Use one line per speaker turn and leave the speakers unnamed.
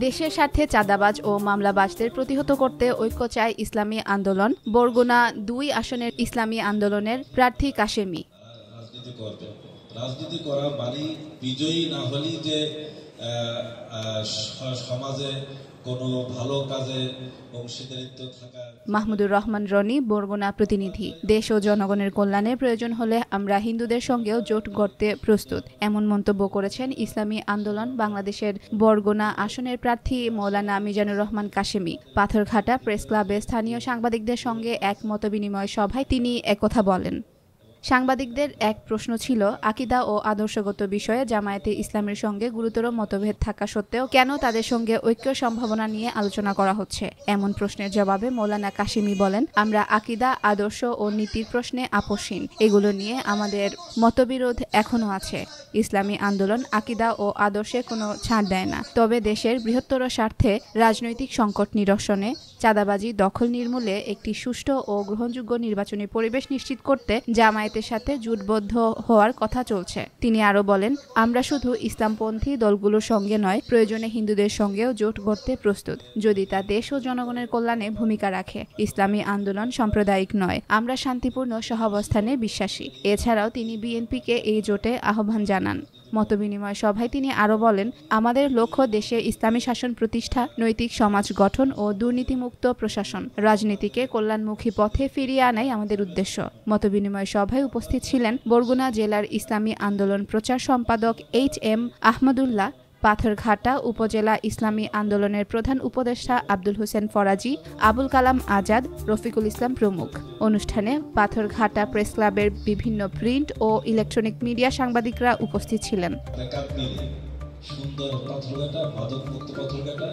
দেশের স্বার্থে চাঁদাবাজ ও মামলাবাজদের প্রতিহত করতে ঐক্য চায় ইসলামী আন্দোলন। বরগুনা ২ আসনের ইসলামী আন্দোলনের প্রার্থী কাশেমী।
রাজনীতি করা মানে বিজয়ী না হলেই যে সমাজে কোনো ভালো কাজে অংশীদারিত্ব থাকা।
মাহমুদুর রহমান রনি, বরগুনা প্রতিনিধি। দেশ ও জনগণের কল্যাণে প্রয়োজন হলে আমরা হিন্দুদের সঙ্গেও জোট গড়তে প্রস্তুত, এমন মন্তব্য করেছেন ইসলামী আন্দোলন বাংলাদেশের বরগুনা আসনের প্রার্থী মৌলানা মিজানুর রহমান কাশেমী। পাথরঘাটা প্রেস ক্লাবে স্থানীয় সাংবাদিকদের সঙ্গে এক মতবিনিময় সভায় তিনি একথা বলেন। সাংবাদিকদের এক প্রশ্ন ছিল, আকীদা ও আদর্শগত বিষয়ে জামায়াতে ইসলামের সঙ্গে গুরুতর মতভেদ থাকা সত্ত্বেও কেন তাদের সঙ্গে ঐক্য সম্ভাবনা নিয়ে আলোচনা করা হচ্ছে। এমন প্রশ্নের জবাবে মৌলানা কাশেমী বলেন, আমরা আকীদা, আদর্শ ও নীতির প্রশ্নে আপোষহীন। এগুলো নিয়ে আমাদের মতবিরোধ এখনো আছে। ইসলামী আন্দোলন আকীদা ও আদর্শে কোনো ছাড় দেয় না, তবে দেশের বৃহত্তর স্বার্থে রাজনৈতিক সংকট নিরসনে, চাঁদাবাজি দখল নির্মূলে একটি সুষ্ঠু ও গ্রহণযোগ্য নির্বাচনী পরিবেশ নিশ্চিত করতে জামায়াতের সাথে জোটবদ্ধ হওয়ার কথা চলছে। তিনি আরও বলেন, আমরা শুধু ইসলামপন্থী দলগুলোর সঙ্গে নয়, প্রয়োজনে হিন্দুদের সঙ্গেও জোট গড়তে প্রস্তুত, যদি তা দেশ ও জনগণের কল্যাণে ভূমিকা রাখে। ইসলামী আন্দোলন সাম্প্রদায়িক নয়, আমরা শান্তিপূর্ণ সহাবস্থানে বিশ্বাসী। এছাড়াও তিনি বিএনপিকে এই জোটে আহ্বান জানান। মতবিনিময় সভায় তিনি আরও বলেন, আমাদের লক্ষ্য দেশে ইসলামী শাসন প্রতিষ্ঠা, নৈতিক সমাজ গঠন ও দুর্নীতিমুক্ত প্রশাসন। রাজনীতিকে কল্যাণমুখী পথে ফিরিয়ে আনাই আমাদের উদ্দেশ্য। মতবিনিময় সভায় উপস্থিত ছিলেন বরগুনা জেলার ইসলামী আন্দোলন প্রচার সম্পাদক HM আহমদুল্লাহ, পাথরঘাটা উপজেলা ইসলামী আন্দোলনের প্রধান উপদেষ্টা আব্দুল হোসেন ফরাজি, আবুল কালাম আজাদ, রফিকুল ইসলাম প্রমুখ। অনুষ্ঠানে পাথরঘাটা প্রেস ক্লাবের বিভিন্ন প্রিন্ট ও ইলেকট্রনিক মিডিয়া সাংবাদিকরা উপস্থিত ছিলেন।
সুন্দর পাথরঘাটা, মাদকমুক্ত পাথরঘাটা।